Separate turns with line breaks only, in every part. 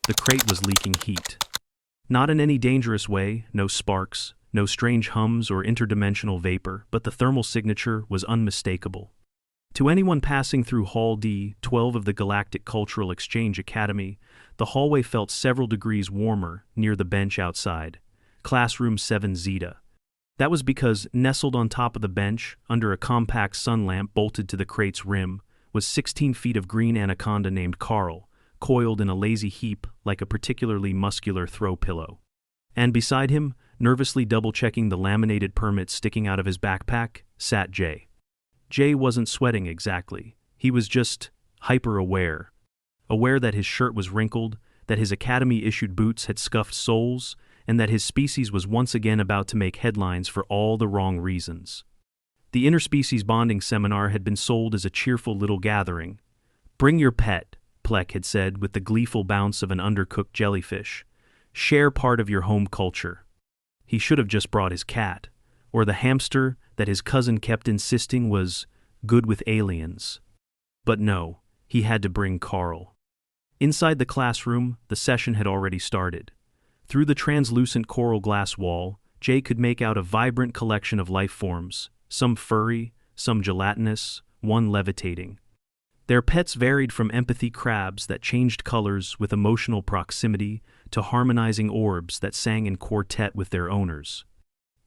The crate was leaking heat. Not in any dangerous way, no sparks, no strange hums or interdimensional vapor, but the thermal signature was unmistakable. To anyone passing through Hall D-12 of the Galactic Cultural Exchange Academy, the hallway felt several degrees warmer near the bench outside, Classroom 7 Zeta. That was because, nestled on top of the bench, under a compact sun lamp bolted to the crate's rim, was 16 feet of green anaconda named Carl, coiled in a lazy heap like a particularly muscular throw pillow. And beside him, nervously double-checking the laminated permit sticking out of his backpack, sat Jay. Jay wasn't sweating exactly. He was just hyper-aware. Aware that his shirt was wrinkled, that his academy-issued boots had scuffed soles, and that his species was once again about to make headlines for all the wrong reasons. The interspecies bonding seminar had been sold as a cheerful little gathering. "Bring your pet," Plek had said with the gleeful bounce of an undercooked jellyfish. "Share part of your home culture." He should have just brought his cat, or the hamster that his cousin kept insisting was good with aliens. But no, he had to bring Carl. Inside the classroom, the session had already started. Through the translucent coral glass wall, Jay could make out a vibrant collection of life forms, some furry, some gelatinous, one levitating. Their pets varied from empathy crabs that changed colors with emotional proximity to harmonizing orbs that sang in quartet with their owners.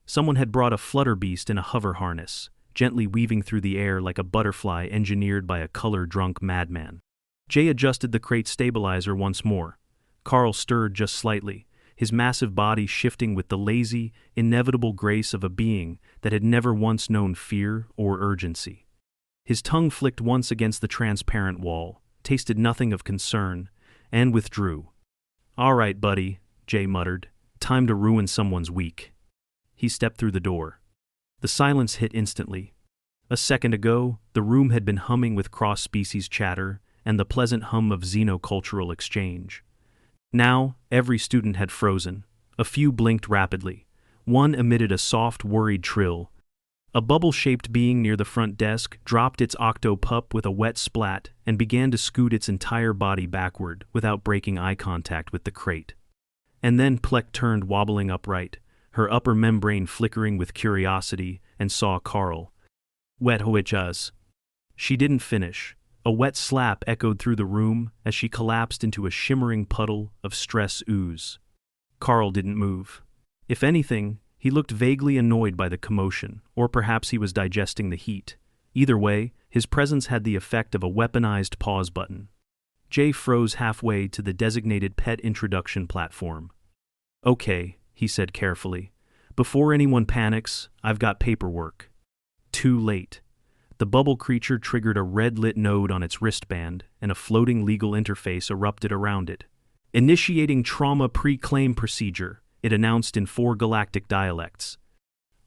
Someone had brought a flutter beast in a hover harness, gently weaving through the air like a butterfly engineered by a color-drunk madman. Jay adjusted the crate stabilizer once more. Carl stirred just slightly, his massive body shifting with the lazy, inevitable grace of a being that had never once known fear or urgency. His tongue flicked once against the transparent wall, tasted nothing of concern, and withdrew. "All right, buddy," Jay muttered. "Time to ruin someone's week." He stepped through the door. The silence hit instantly. A second ago, the room had been humming with cross-species chatter and the pleasant hum of xenocultural exchange. Now, every student had frozen. A few blinked rapidly. One emitted a soft, worried trill. A bubble-shaped being near the front desk dropped its octopup with a wet splat and began to scoot its entire body backward without breaking eye contact with the crate. And then Plek turned wobbling upright, her upper membrane flickering with curiosity, and saw Carl. "Wet hoichas." She didn't finish. A wet slap echoed through the room as she collapsed into a shimmering puddle of stress ooze. Carl didn't move. If anything, he looked vaguely annoyed by the commotion, or perhaps he was digesting the heat. Either way, his presence had the effect of a weaponized pause button. Jay froze halfway to the designated pet introduction platform. "Okay," he said carefully. "Before anyone panics, I've got paperwork." Too late. The bubble creature triggered a red-lit node on its wristband, and a floating legal interface erupted around it. "Initiating trauma pre-claim procedure," it announced in 4 galactic dialects.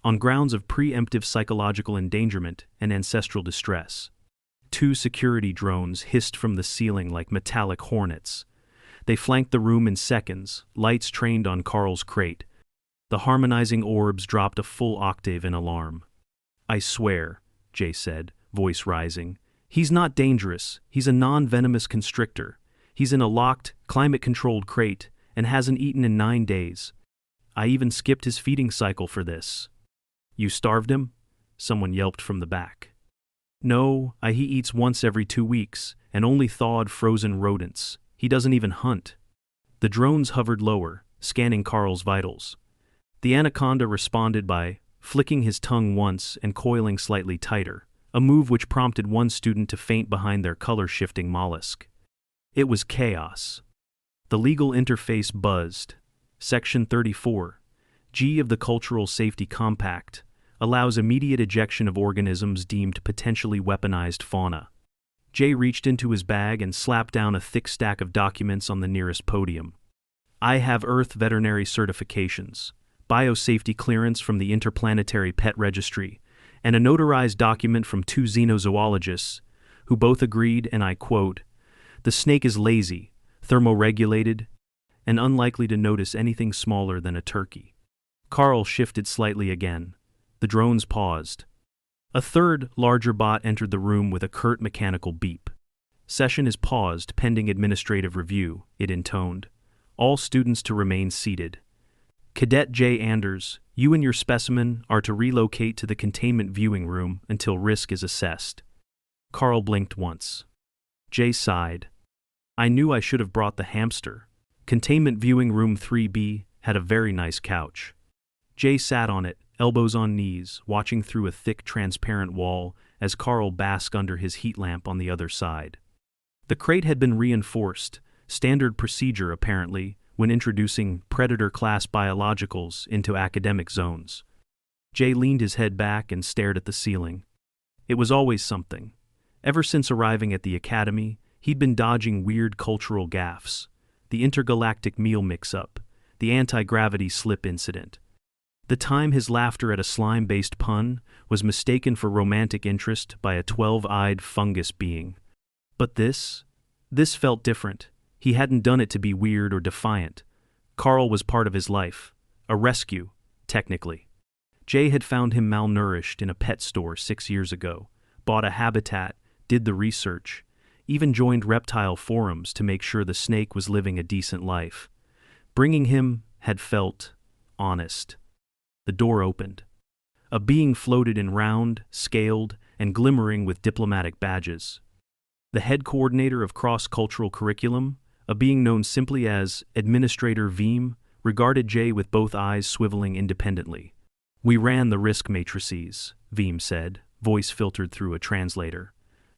"On grounds of preemptive psychological endangerment and ancestral distress." 2 security drones hissed from the ceiling like metallic hornets. They flanked the room in seconds, lights trained on Carl's crate. The harmonizing orbs dropped a full octave in alarm. "I swear," Jay said, voice rising. "He's not dangerous. He's a non-venomous constrictor. He's in a locked, climate-controlled crate and hasn't eaten in 9 days. I even skipped his feeding cycle for this." "You starved him?" someone yelped from the back. "No, he eats once every 2 weeks, and only thawed frozen rodents. He doesn't even hunt." The drones hovered lower, scanning Carl's vitals. The Anaconda responded by flicking his tongue once and coiling slightly tighter, a move which prompted one student to faint behind their color-shifting mollusk. It was chaos. The legal interface buzzed. Section 34, G of the Cultural Safety Compact, allows immediate ejection of organisms deemed potentially weaponized fauna. Jay reached into his bag and slapped down a thick stack of documents on the nearest podium. "I have Earth veterinary certifications, biosafety clearance from the Interplanetary Pet Registry, and a notarized document from 2 xenozoologists, who both agreed, and I quote, 'The snake is lazy, thermoregulated, and unlikely to notice anything smaller than a turkey.'" Carl shifted slightly again. The drones paused. A third, larger bot entered the room with a curt mechanical beep. "Session is paused pending administrative review," it intoned. All students to remain seated. Cadet J. Anders, you and your specimen are to relocate to the containment viewing room until risk is assessed. Carl blinked once. Jay sighed. I knew I should have brought the hamster. Containment viewing room 3B had a very nice couch. Jay sat on it, elbows on knees, watching through a thick transparent wall as Carl basked under his heat lamp on the other side. The crate had been reinforced, standard procedure apparently, when introducing predator-class biologicals into academic zones. Jay leaned his head back and stared at the ceiling. It was always something. Ever since arriving at the academy, he'd been dodging weird cultural gaffes. The intergalactic meal mix-up, the anti-gravity slip incident. The time his laughter at a slime-based pun was mistaken for romantic interest by a 12-eyed fungus being. But this felt different. He hadn't done it to be weird or defiant. Carl was part of his life. A rescue, technically. Jay had found him malnourished in a pet store 6 years ago, bought a habitat, did the research, even joined reptile forums to make sure the snake was living a decent life. Bringing him had felt honest. The door opened. A being floated in round, scaled, and glimmering with diplomatic badges. The head coordinator of cross-cultural curriculum, a being known simply as Administrator Veem, regarded Jay with both eyes swiveling independently. We ran the risk matrices, Veem said, voice filtered through a translator.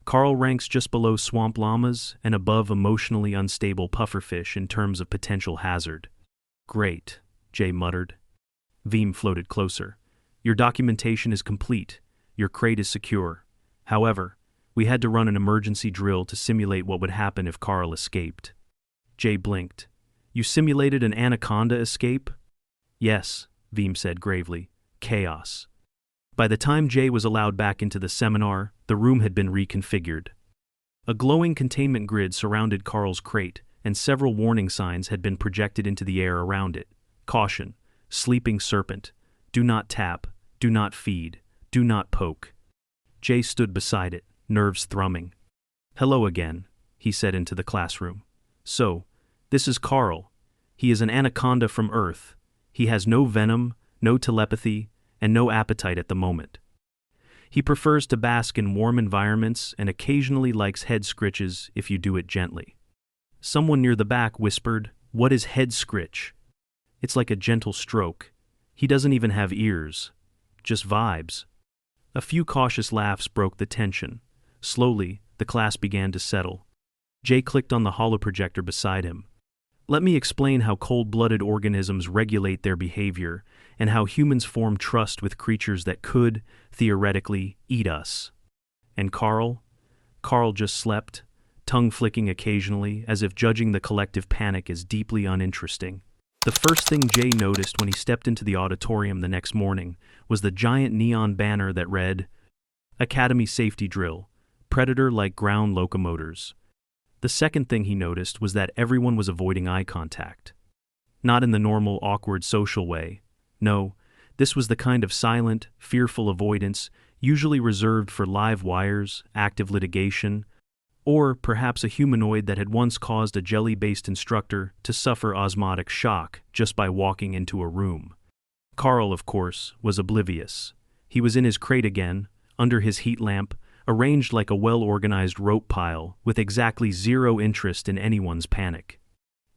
Carl ranks just below swamp llamas and above emotionally unstable pufferfish in terms of potential hazard. Great, Jay muttered. Veem floated closer. Your documentation is complete. Your crate is secure. However, we had to run an emergency drill to simulate what would happen if Carl escaped. Jay blinked. You simulated an Anaconda escape? Yes, Veem said gravely. Chaos. By the time Jay was allowed back into the seminar, the room had been reconfigured. A glowing containment grid surrounded Carl's crate, and several warning signs had been projected into the air around it. Caution. Sleeping serpent. Do not tap. Do not feed. Do not poke. Jay stood beside it, nerves thrumming. Hello again, he said into the classroom. So, this is Carl. He is an anaconda from Earth. He has no venom, no telepathy, and no appetite at the moment. He prefers to bask in warm environments and occasionally likes head scritches if you do it gently. Someone near the back whispered, "What is head scritch?" It's like a gentle stroke. He doesn't even have ears. Just vibes. A few cautious laughs broke the tension. Slowly, the class began to settle. Jay clicked on the holoprojector beside him. Let me explain how cold-blooded organisms regulate their behavior and how humans form trust with creatures that could, theoretically, eat us. And Carl? Carl just slept, tongue flicking occasionally as if judging the collective panic as deeply uninteresting. The first thing Jay noticed when he stepped into the auditorium the next morning was the giant neon banner that read, Academy Safety Drill, Predator-like ground locomotors. The second thing he noticed was that everyone was avoiding eye contact. Not in the normal, awkward social way. No, this was the kind of silent, fearful avoidance usually reserved for live wires, active litigation, or perhaps a humanoid that had once caused a jelly-based instructor to suffer osmotic shock just by walking into a room. Carl, of course, was oblivious. He was in his crate again, under his heat lamp, arranged like a well-organized rope pile, with exactly zero interest in anyone's panic.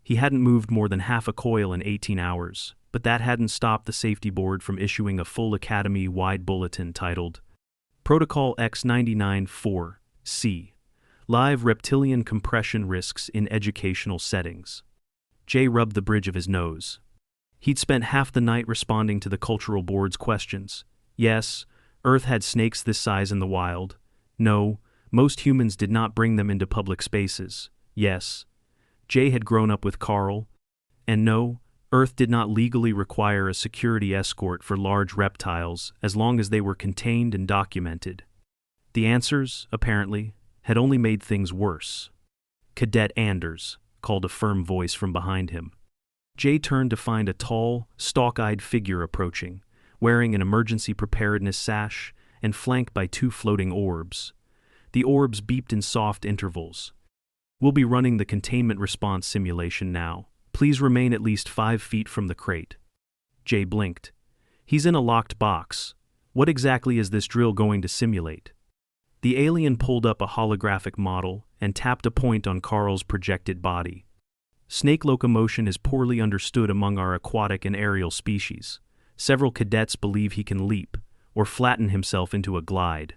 He hadn't moved more than half a coil in 18 hours, but that hadn't stopped the safety board from issuing a full academy-wide bulletin titled Protocol X99-4-C, Live Reptilian Compression Risks in Educational Settings. Jay rubbed the bridge of his nose. He'd spent half the night responding to the cultural board's questions. Yes, Earth had snakes this size in the wild. No, most humans did not bring them into public spaces. Yes, Jay had grown up with Carl. And no, Earth did not legally require a security escort for large reptiles as long as they were contained and documented. The answers, apparently, had only made things worse. Cadet Anders, called a firm voice from behind him. Jay turned to find a tall, stalk-eyed figure approaching, wearing an emergency preparedness sash and flanked by 2 floating orbs. The orbs beeped in soft intervals. We'll be running the containment response simulation now, Please remain at least 5 feet from the crate. Jay blinked. He's in a locked box. What exactly is this drill going to simulate? The alien pulled up a holographic model and tapped a point on Carl's projected body. Snake locomotion is poorly understood among our aquatic and aerial species. Several cadets believe he can leap, or flatten himself into a glide.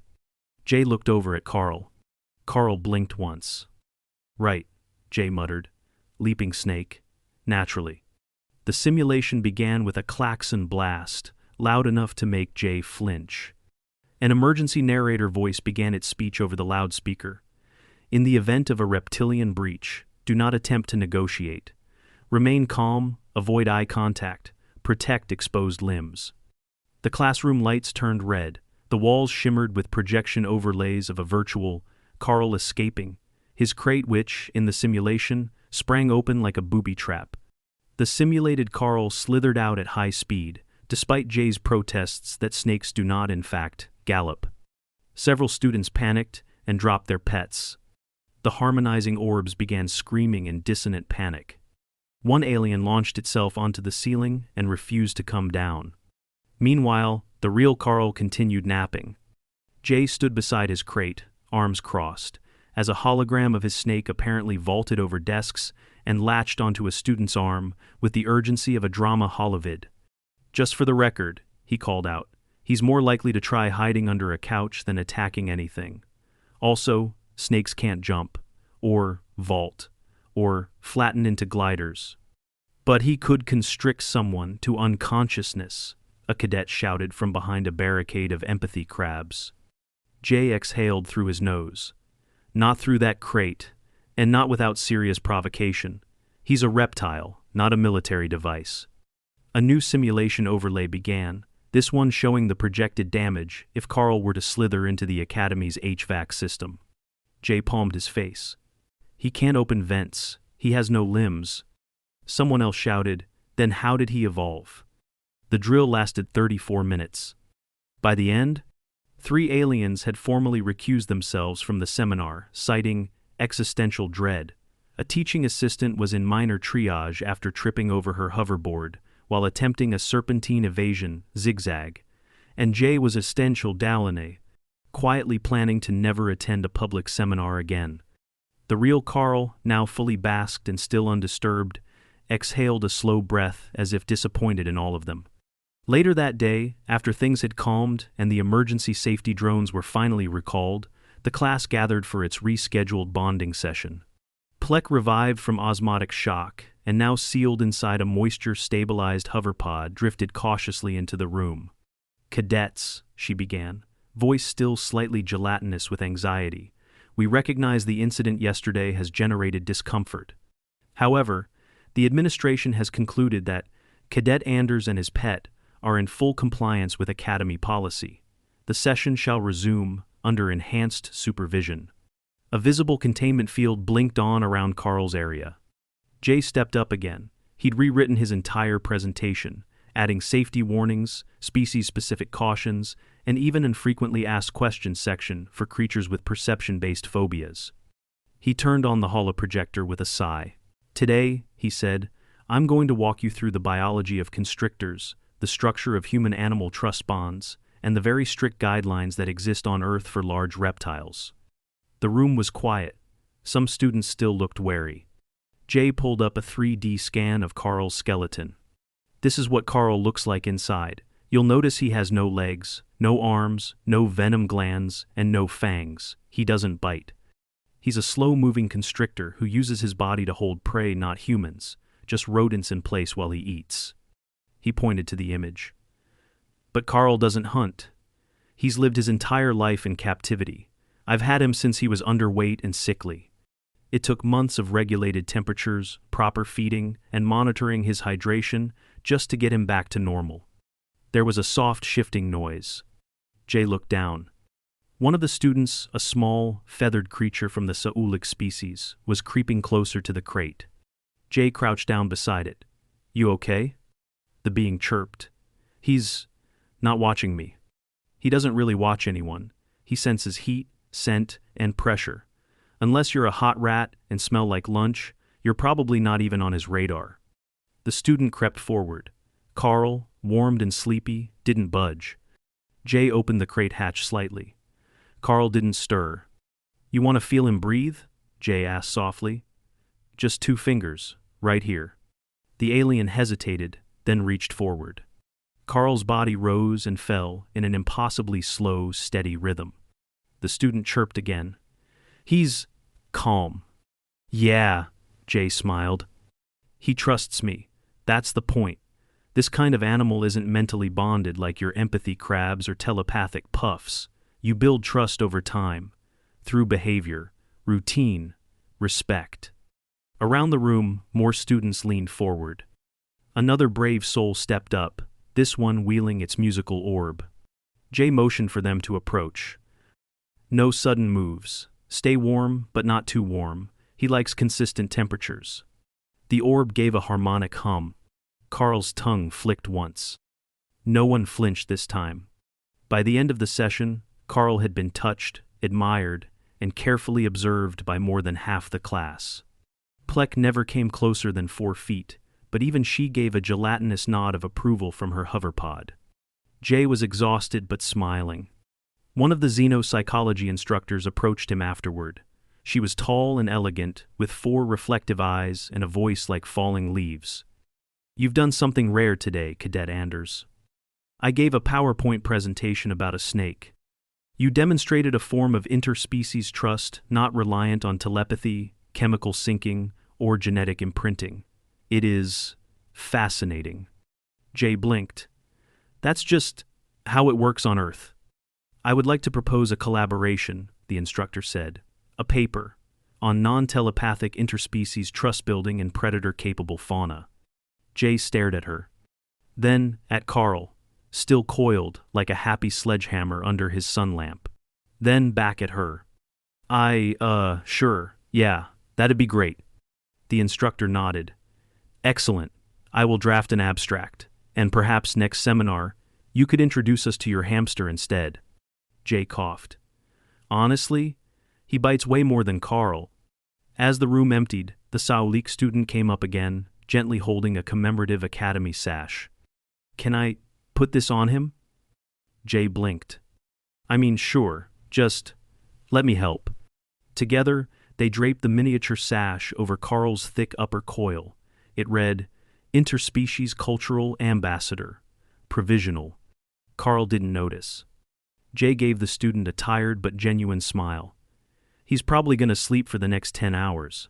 Jay looked over at Carl. Carl blinked once. Right, Jay muttered. Leaping snake. Naturally. The simulation began with a klaxon blast, loud enough to make Jay flinch. An emergency narrator voice began its speech over the loudspeaker. In the event of a reptilian breach, do not attempt to negotiate. Remain calm, avoid eye contact, protect exposed limbs. The classroom lights turned red, the walls shimmered with projection overlays of a virtual Carl escaping, his crate which, in the simulation, sprang open like a booby trap. The simulated Carl slithered out at high speed, despite Jay's protests that snakes do not, in fact, gallop. Several students panicked and dropped their pets. The harmonizing orbs began screaming in dissonant panic. One alien launched itself onto the ceiling and refused to come down. Meanwhile, the real Carl continued napping. Jay stood beside his crate, arms crossed, as a hologram of his snake apparently vaulted over desks and latched onto a student's arm with the urgency of a drama holovid. Just for the record, he called out, he's more likely to try hiding under a couch than attacking anything. Also, snakes can't jump, or vault, or flatten into gliders. But he could constrict someone to unconsciousness, a cadet shouted from behind a barricade of empathy crabs. Jay exhaled through his nose. Not through that crate, and not without serious provocation. He's a reptile, not a military device. A new simulation overlay began, this one showing the projected damage if Carl were to slither into the Academy's HVAC system. Jay palmed his face. He can't open vents. He has no limbs. Someone else shouted, then how did he evolve? The drill lasted 34 minutes. By the end, 3 aliens had formally recused themselves from the seminar, citing existential dread. A teaching assistant was in minor triage after tripping over her hoverboard while attempting a serpentine evasion zigzag, and Jay was essential Daline, quietly planning to never attend a public seminar again. The real Carl, now fully basked and still undisturbed, exhaled a slow breath as if disappointed in all of them. Later that day, after things had calmed and the emergency safety drones were finally recalled, the class gathered for its rescheduled bonding session. Plek revived from osmotic shock and now sealed inside a moisture-stabilized hoverpod drifted cautiously into the room. "Cadets," she began, voice still slightly gelatinous with anxiety, "we recognize the incident yesterday has generated discomfort. However, the administration has concluded that Cadet Anders and his pet are in full compliance with Academy policy. The session shall resume under enhanced supervision." A visible containment field blinked on around Carl's area. Jay stepped up again. He'd rewritten his entire presentation, adding safety warnings, species-specific cautions, and even an frequently asked questions section for creatures with perception-based phobias. He turned on the holoprojector with a sigh. "Today," he said, "I'm going to walk you through the biology of constrictors, the structure of human-animal trust bonds, and the very strict guidelines that exist on Earth for large reptiles." The room was quiet. Some students still looked wary. Jay pulled up a 3D scan of Carl's skeleton. "This is what Carl looks like inside. You'll notice he has no legs, no arms, no venom glands, and no fangs. He doesn't bite. He's a slow-moving constrictor who uses his body to hold prey, not humans, just rodents in place while he eats." He pointed to the image. "But Carl doesn't hunt. He's lived his entire life in captivity. I've had him since he was underweight and sickly. It took months of regulated temperatures, proper feeding, and monitoring his hydration just to get him back to normal." There was a soft shifting noise. Jay looked down. One of the students, a small, feathered creature from the Saulic species, was creeping closer to the crate. Jay crouched down beside it. "You okay?" The being chirped. "He's not watching me. He doesn't really watch anyone. He senses heat, scent, and pressure. Unless you're a hot rat and smell like lunch, you're probably not even on his radar. The student crept forward. Carl, warmed and sleepy, didn't budge. Jay opened the crate hatch slightly. Carl didn't stir. "You want to feel him breathe?" Jay asked softly. "Just 2 fingers, right here." The alien hesitated, then reached forward. Carl's body rose and fell in an impossibly slow, steady rhythm. The student chirped again. "He's calm." "Yeah," Jay smiled. "He trusts me. That's the point. This kind of animal isn't mentally bonded like your empathy crabs or telepathic puffs. You build trust over time, through behavior, routine, respect." Around the room, more students leaned forward. Another brave soul stepped up, this one wielding its musical orb. Jay motioned for them to approach. "No sudden moves. Stay warm, but not too warm. He likes consistent temperatures." The orb gave a harmonic hum. Carl's tongue flicked once. No one flinched this time. By the end of the session, Carl had been touched, admired, and carefully observed by more than half the class. Plek never came closer than 4 feet, but even she gave a gelatinous nod of approval from her hoverpod. Jay was exhausted but smiling. One of the xenopsychology instructors approached him afterward. She was tall and elegant, with 4 reflective eyes and a voice like falling leaves. "You've done something rare today, Cadet Anders." "I gave a PowerPoint presentation about a snake." "You demonstrated a form of interspecies trust not reliant on telepathy, chemical syncing, or genetic imprinting. It is fascinating." Jay blinked. "That's just how it works on Earth." "I would like to propose a collaboration," the instructor said. "A paper on non-telepathic interspecies trust building and predator-capable fauna." Jay stared at her. Then at Carl, still coiled like a happy sledgehammer under his sun lamp. Then back at her. Sure, yeah, that'd be great." The instructor nodded. "Excellent. I will draft an abstract, and perhaps next seminar, you could introduce us to your hamster instead." Jay coughed. "Honestly, he bites way more than Carl." As the room emptied, the Saulik student came up again, gently holding a commemorative academy sash. "Can I put this on him?" Jay blinked. "I mean, sure, just let me help." Together, they draped the miniature sash over Carl's thick upper coil. It read, "Interspecies Cultural Ambassador. Provisional." Carl didn't notice. Jay gave the student a tired but genuine smile. "He's probably going to sleep for the next 10 hours.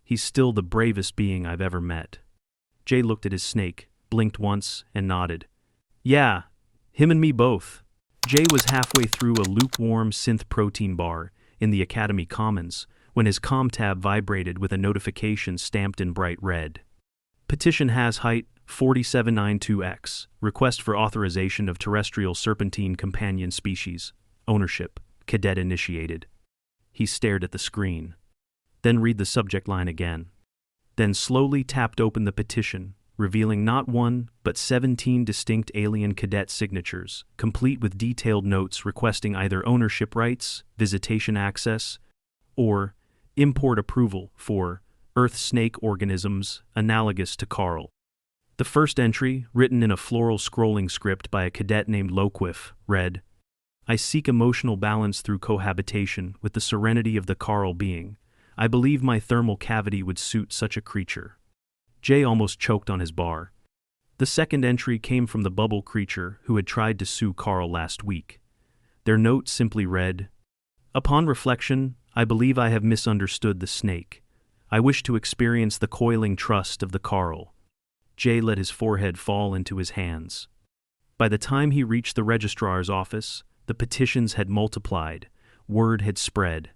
He's still the bravest being I've ever met." Jay looked at his snake, blinked once, and nodded. "Yeah, him and me both." Jay was halfway through a lukewarm synth protein bar in the Academy Commons when his comm tab vibrated with a notification stamped in bright red. "Petition has height 4792X. Request for authorization of terrestrial serpentine companion species. Ownership. Cadet initiated." He stared at the screen. Then read the subject line again. Then slowly tapped open the petition, revealing not 1, but 17 distinct alien cadet signatures, complete with detailed notes requesting either ownership rights, visitation access, or import approval for Earth snake organisms analogous to Carl. The first entry, written in a floral scrolling script by a cadet named Loquif, read, "I seek emotional balance through cohabitation with the serenity of the Carl being. I believe my thermal cavity would suit such a creature." Jay almost choked on his bar. The second entry came from the bubble creature who had tried to sue Carl last week. Their note simply read, "Upon reflection, I believe I have misunderstood the snake. I wish to experience the coiling trust of the Carl." Jay let his forehead fall into his hands. By the time he reached the registrar's office, the petitions had multiplied, word had spread.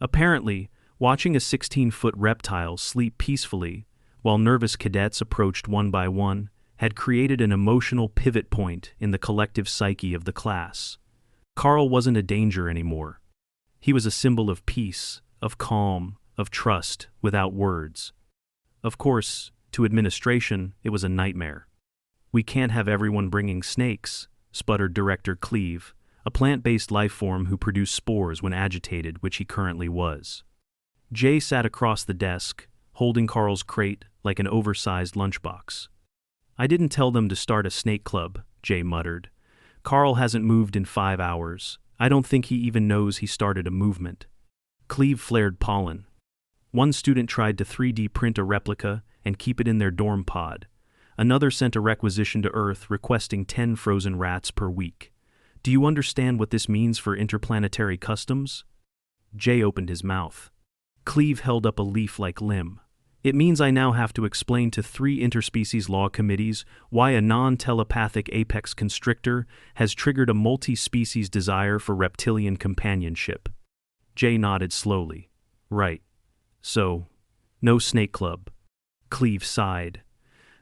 Apparently, watching a 16-foot reptile sleep peacefully while nervous cadets approached one by one had created an emotional pivot point in the collective psyche of the class. Carl wasn't a danger anymore. He was a symbol of peace, of calm, of trust, without words. Of course, to administration, it was a nightmare. "We can't have everyone bringing snakes," sputtered Director Cleve, a plant-based life form who produced spores when agitated, which he currently was. Jay sat across the desk, holding Carl's crate like an oversized lunchbox. I didn't tell them to start a snake club, Jay muttered. Carl hasn't moved in 5 hours. I don't think he even knows he started a movement. Cleve flared pollen. One student tried to 3D print a replica and keep it in their dorm pod. Another sent a requisition to Earth requesting 10 frozen rats per week. Do you understand what this means for interplanetary customs? Jay opened his mouth. Cleve held up a leaf-like limb. It means I now have to explain to 3 interspecies law committees why a non-telepathic apex constrictor has triggered a multi-species desire for reptilian companionship. Jay nodded slowly. Right. So, no snake club. Cleve sighed.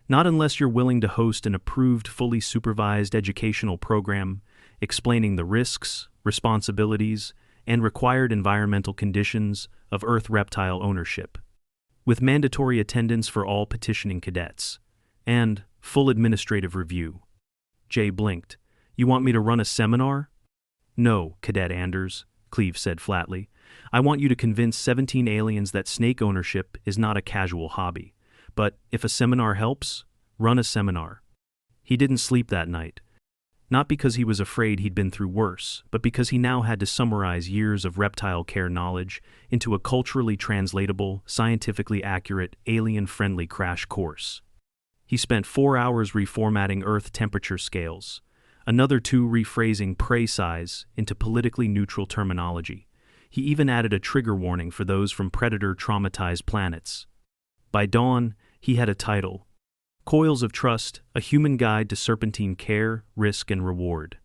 Not unless you're willing to host an approved, fully supervised educational program explaining the risks, responsibilities, and required environmental conditions of Earth reptile ownership, with mandatory attendance for all petitioning cadets, and full administrative review. Jay blinked. You want me to run a seminar? No, Cadet Anders, Cleve said flatly. I want you to convince 17 aliens that snake ownership is not a casual hobby. But if a seminar helps, run a seminar. He didn't sleep that night. Not because he was afraid he'd been through worse, but because he now had to summarize years of reptile care knowledge into a culturally translatable, scientifically accurate, alien-friendly crash course. He spent 4 hours reformatting Earth temperature scales, another 2 rephrasing prey size into politically neutral terminology. He even added a trigger warning for those from predator-traumatized planets. By dawn, he had a title: Coils of Trust, A Human Guide to Serpentine Care, Risk, and Reward.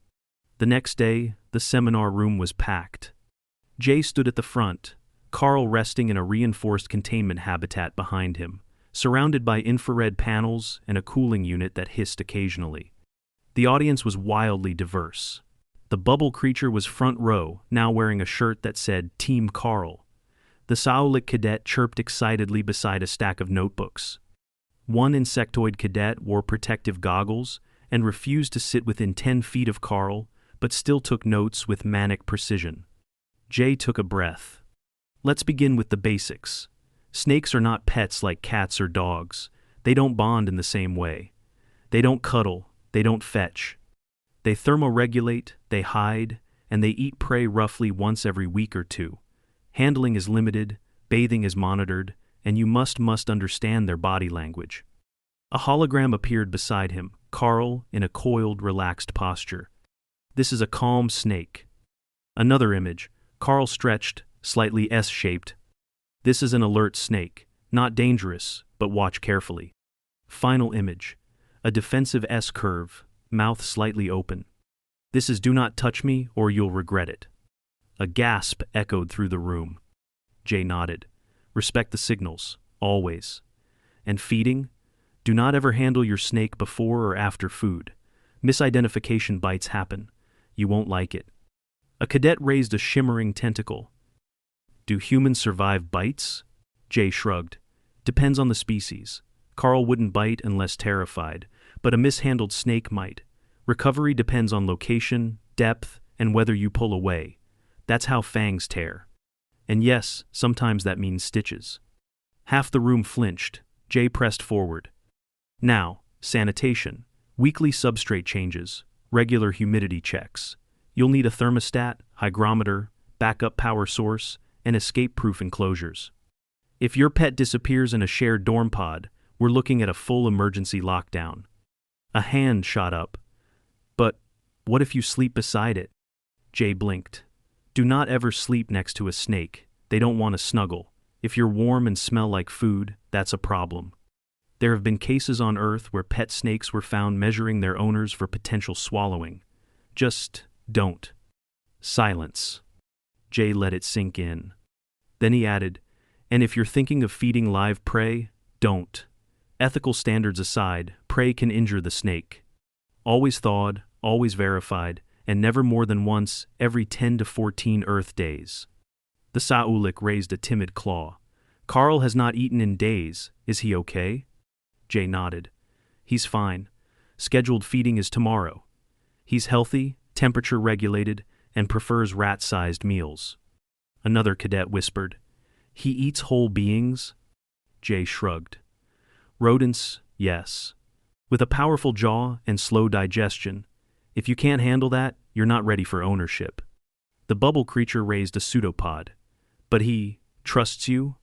The next day, the seminar room was packed. Jay stood at the front, Carl resting in a reinforced containment habitat behind him, surrounded by infrared panels and a cooling unit that hissed occasionally. The audience was wildly diverse. The bubble creature was front row, now wearing a shirt that said Team Carl. The Saulik cadet chirped excitedly beside a stack of notebooks. One insectoid cadet wore protective goggles and refused to sit within 10 feet of Carl, but still took notes with manic precision. Jay took a breath. Let's begin with the basics. Snakes are not pets like cats or dogs. They don't bond in the same way. They don't cuddle. They don't fetch. They thermoregulate, they hide, and they eat prey roughly once every week or two. Handling is limited, bathing is monitored, and you must understand their body language. A hologram appeared beside him, Carl in a coiled, relaxed posture. This is a calm snake. Another image, Carl stretched, slightly S-shaped. This is an alert snake, not dangerous, but watch carefully. Final image, a defensive S-curve, mouth slightly open. This is do not touch me or you'll regret it. A gasp echoed through the room. Jay nodded. Respect the signals, always. And feeding? Do not ever handle your snake before or after food. Misidentification bites happen. You won't like it. A cadet raised a shimmering tentacle. Do humans survive bites? Jay shrugged. Depends on the species. Carl wouldn't bite unless terrified, but a mishandled snake might. Recovery depends on location, depth, and whether you pull away. That's how fangs tear. And yes, sometimes that means stitches. Half the room flinched. Jay pressed forward. Now, sanitation, weekly substrate changes, regular humidity checks. You'll need a thermostat, hygrometer, backup power source, and escape-proof enclosures. If your pet disappears in a shared dorm pod, we're looking at a full emergency lockdown. A hand shot up. But what if you sleep beside it? Jay blinked. Do not ever sleep next to a snake. They don't want to snuggle. If you're warm and smell like food, that's a problem. There have been cases on Earth where pet snakes were found measuring their owners for potential swallowing. Just don't. Silence. Jay let it sink in. Then he added, and if you're thinking of feeding live prey, don't. Ethical standards aside, prey can injure the snake. Always thawed, always verified, and never more than once every 10 to 14 Earth days. The Saulik raised a timid claw. Carl has not eaten in days. Is he okay? Jay nodded. He's fine. Scheduled feeding is tomorrow. He's healthy, temperature regulated, and prefers rat-sized meals. Another cadet whispered. He eats whole beings? Jay shrugged. Rodents, yes. With a powerful jaw and slow digestion. If you can't handle that, you're not ready for ownership. The bubble creature raised a pseudopod. But he trusts you?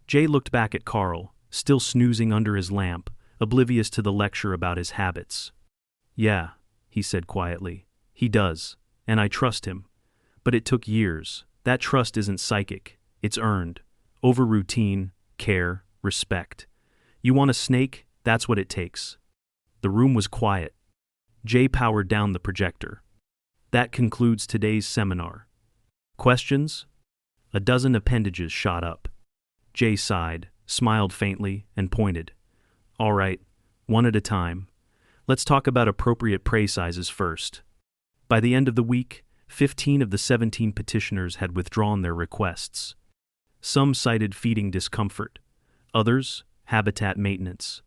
Jay looked back at Carl, still snoozing under his lamp, oblivious to the lecture about his habits. Yeah, he said quietly. He does, and I trust him. But it took years. That trust isn't psychic. It's earned. Over routine, care, respect. You want a snake? That's what it takes. The room was quiet. Jay powered down the projector. That concludes today's seminar. Questions? A dozen appendages shot up. Jay sighed, smiled faintly, and pointed. All right, one at a time. Let's talk about appropriate prey sizes first. By the end of the week, 15 of the 17 petitioners had withdrawn their requests. Some cited feeding discomfort. Others, habitat maintenance.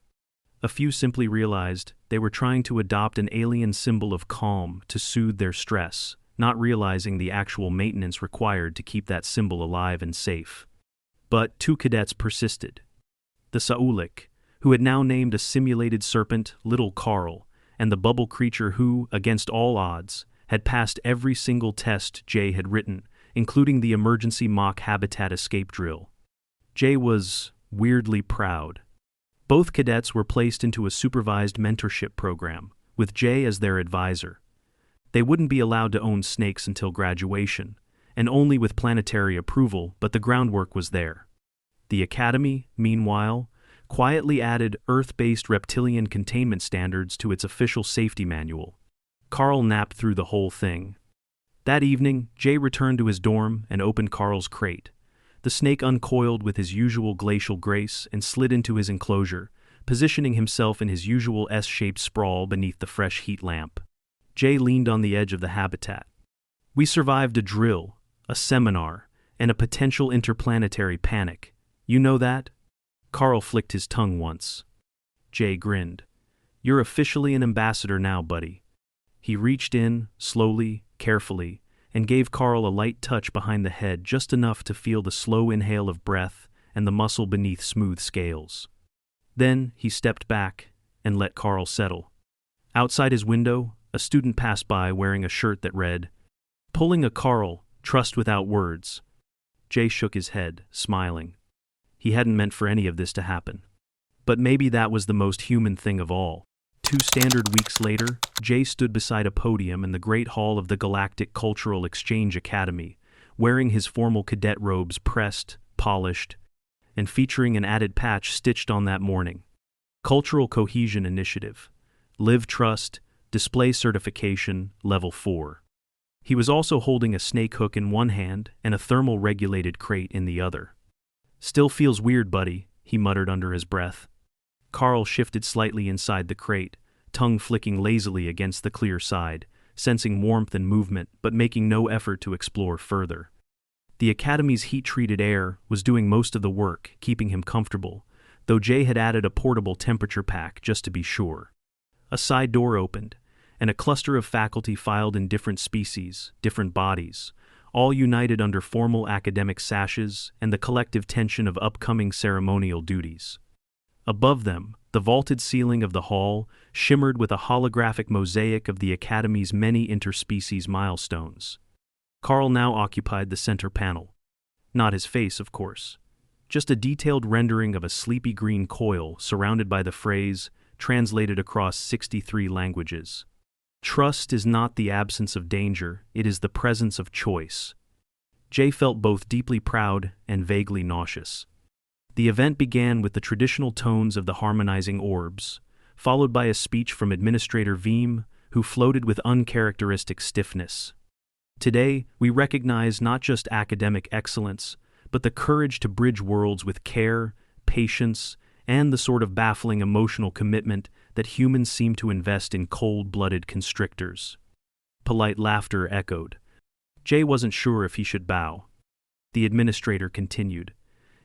A few simply realized they were trying to adopt an alien symbol of calm to soothe their stress, not realizing the actual maintenance required to keep that symbol alive and safe. But 2 cadets persisted. The Saulik, who had now named a simulated serpent Little Carl, and the bubble creature who, against all odds, had passed every single test Jay had written, including the emergency mock habitat escape drill. Jay was weirdly proud. Both cadets were placed into a supervised mentorship program, with Jay as their advisor. They wouldn't be allowed to own snakes until graduation, and only with planetary approval, but the groundwork was there. The Academy, meanwhile, quietly added Earth-based reptilian containment standards to its official safety manual. Carl napped through the whole thing. That evening, Jay returned to his dorm and opened Carl's crate. The snake uncoiled with his usual glacial grace and slid into his enclosure, positioning himself in his usual S-shaped sprawl beneath the fresh heat lamp. Jay leaned on the edge of the habitat. We survived a drill, a seminar, and a potential interplanetary panic. You know that? Carl flicked his tongue once. Jay grinned. You're officially an ambassador now, buddy. He reached in, slowly, carefully, and gave Carl a light touch behind the head, just enough to feel the slow inhale of breath and the muscle beneath smooth scales. Then he stepped back and let Carl settle. Outside his window, a student passed by wearing a shirt that read, "Pulling a Carl, trust without words." Jay shook his head, smiling. He hadn't meant for any of this to happen. But maybe that was the most human thing of all. 2 standard weeks later, Jay stood beside a podium in the Great Hall of the Galactic Cultural Exchange Academy, wearing his formal cadet robes pressed, polished, and featuring an added patch stitched on that morning. Cultural Cohesion Initiative. Live Trust, Display Certification, Level 4. He was also holding a snake hook in one hand and a thermal-regulated crate in the other. Still feels weird, buddy, he muttered under his breath. Carl shifted slightly inside the crate, tongue flicking lazily against the clear side, sensing warmth and movement but making no effort to explore further. The Academy's heat-treated air was doing most of the work, keeping him comfortable, though Jay had added a portable temperature pack just to be sure. A side door opened, and a cluster of faculty filed in different species, different bodies, all united under formal academic sashes and the collective tension of upcoming ceremonial duties. Above them, the vaulted ceiling of the hall shimmered with a holographic mosaic of the Academy's many interspecies milestones. Carl now occupied the center panel. Not his face, of course. Just a detailed rendering of a sleepy green coil surrounded by the phrase, translated across 63 languages. Trust is not the absence of danger, it is the presence of choice. Jay felt both deeply proud and vaguely nauseous. The event began with the traditional tones of the harmonizing orbs, followed by a speech from Administrator Veem, who floated with uncharacteristic stiffness. Today, we recognize not just academic excellence, but the courage to bridge worlds with care, patience, and the sort of baffling emotional commitment that humans seem to invest in cold-blooded constrictors. Polite laughter echoed. Jay wasn't sure if he should bow. The administrator continued.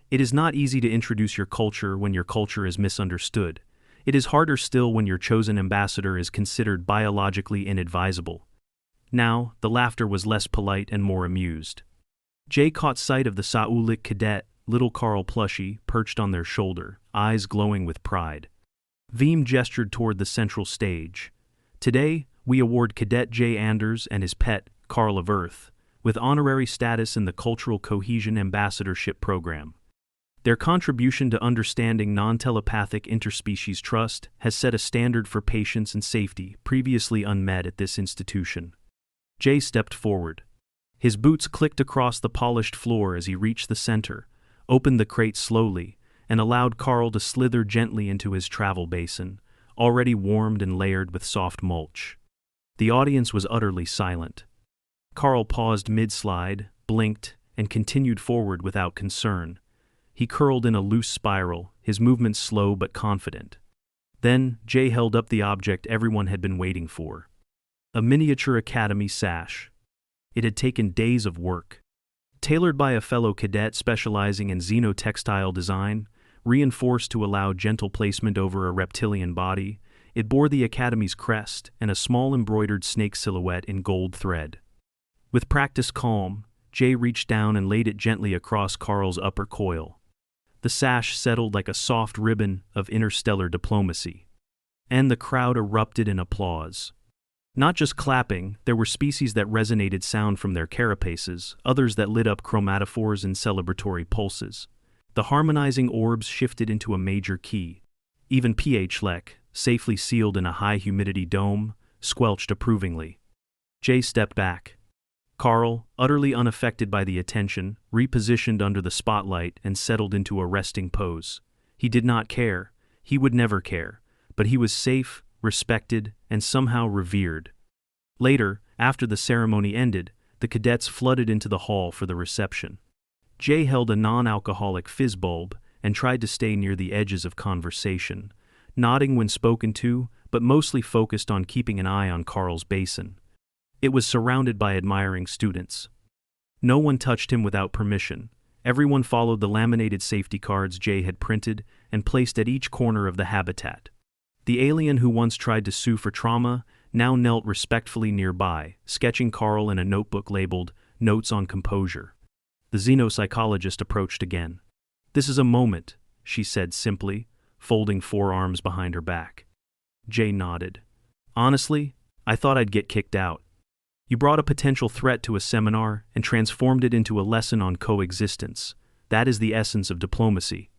It is not easy to introduce your culture when your culture is misunderstood. It is harder still when your chosen ambassador is considered biologically inadvisable. Now, the laughter was less polite and more amused. Jay caught sight of the Saulik cadet, little Carl plushie, perched on their shoulder, eyes glowing with pride. Veem gestured toward the central stage. Today, we award Cadet J. Anders and his pet, Carl of Earth, with honorary status in the Cultural Cohesion Ambassadorship Program. Their contribution to understanding non-telepathic interspecies trust has set a standard for patience and safety previously unmet at this institution. Jay stepped forward. His boots clicked across the polished floor as he reached the center, opened the crate slowly, and allowed Carl to slither gently into his travel basin, already warmed and layered with soft mulch. The audience was utterly silent. Carl paused mid-slide, blinked, and continued forward without concern. He curled in a loose spiral, his movements slow but confident. Then, Jay held up the object everyone had been waiting for. A miniature academy sash. It had taken days of work. Tailored by a fellow cadet specializing in xenotextile design, reinforced to allow gentle placement over a reptilian body, it bore the academy's crest and a small embroidered snake silhouette in gold thread. With practiced calm, Jay reached down and laid it gently across Carl's upper coil. The sash settled like a soft ribbon of interstellar diplomacy. And the crowd erupted in applause. Not just clapping, there were species that resonated sound from their carapaces, others that lit up chromatophores in celebratory pulses. The harmonizing orbs shifted into a major key. Even pH Lek, safely sealed in a high-humidity dome, squelched approvingly. Jay stepped back. Carl, utterly unaffected by the attention, repositioned under the spotlight and settled into a resting pose. He did not care. He would never care. But he was safe, respected, and somehow revered. Later, after the ceremony ended, the cadets flooded into the hall for the reception. Jay held a non-alcoholic fizz bulb and tried to stay near the edges of conversation, nodding when spoken to, but mostly focused on keeping an eye on Carl's basin. It was surrounded by admiring students. No one touched him without permission. Everyone followed the laminated safety cards Jay had printed and placed at each corner of the habitat. The alien who once tried to sue for trauma now knelt respectfully nearby, sketching Carl in a notebook labeled Notes on Composure. The xenopsychologist approached again. "This is a moment," she said simply, folding forearms behind her back. Jay nodded. "Honestly, I thought I'd get kicked out. You brought a potential threat to a seminar and transformed it into a lesson on coexistence. That is the essence of diplomacy."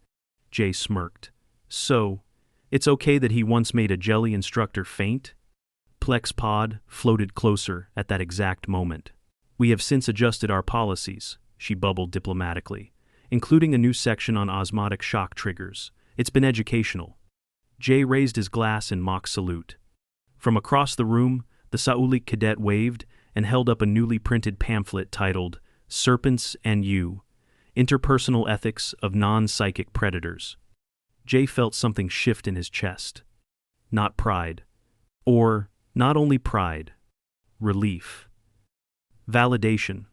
Jay smirked. "So, it's okay that he once made a jelly instructor faint?" Plex Pod floated closer at that exact moment. "We have since adjusted our policies," she bubbled diplomatically, "including a new section on osmotic shock triggers. It's been educational." Jay raised his glass in mock salute. From across the room, the Saulik cadet waved and held up a newly printed pamphlet titled Serpents and You, Interpersonal Ethics of Non-Psychic Predators. Jay felt something shift in his chest. Not pride. Or, not only pride. Relief. Validation.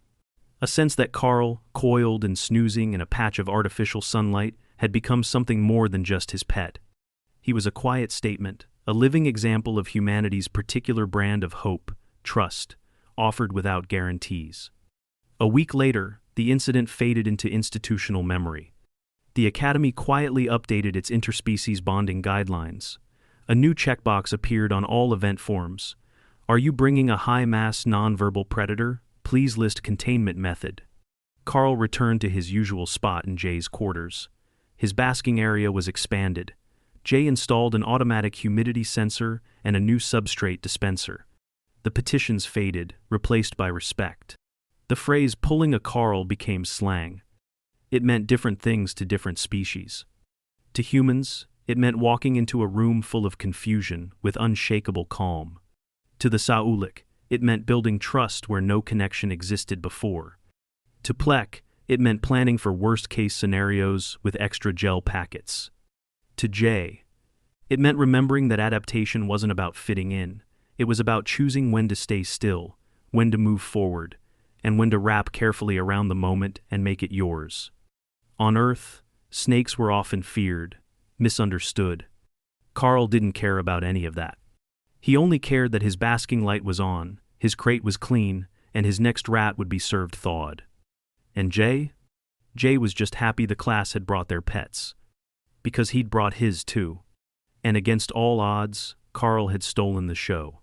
A sense that Carl, coiled and snoozing in a patch of artificial sunlight, had become something more than just his pet. He was a quiet statement, a living example of humanity's particular brand of hope, trust, offered without guarantees. A week later, the incident faded into institutional memory. The Academy quietly updated its interspecies bonding guidelines. A new checkbox appeared on all event forms. "Are you bringing a high-mass nonverbal predator? Please list containment method." Carl returned to his usual spot in Jay's quarters. His basking area was expanded. Jay installed an automatic humidity sensor and a new substrate dispenser. The petitions faded, replaced by respect. The phrase "pulling a Carl" became slang. It meant different things to different species. To humans, it meant walking into a room full of confusion with unshakable calm. To the Saulik, it meant building trust where no connection existed before. To Plek, it meant planning for worst-case scenarios with extra gel packets. To Jay, it meant remembering that adaptation wasn't about fitting in. It was about choosing when to stay still, when to move forward, and when to wrap carefully around the moment and make it yours. On Earth, snakes were often feared, misunderstood. Carl didn't care about any of that. He only cared that his basking light was on, his crate was clean, and his next rat would be served thawed. And Jay? Jay was just happy the class had brought their pets. Because he'd brought his too. And against all odds, Carl had stolen the show.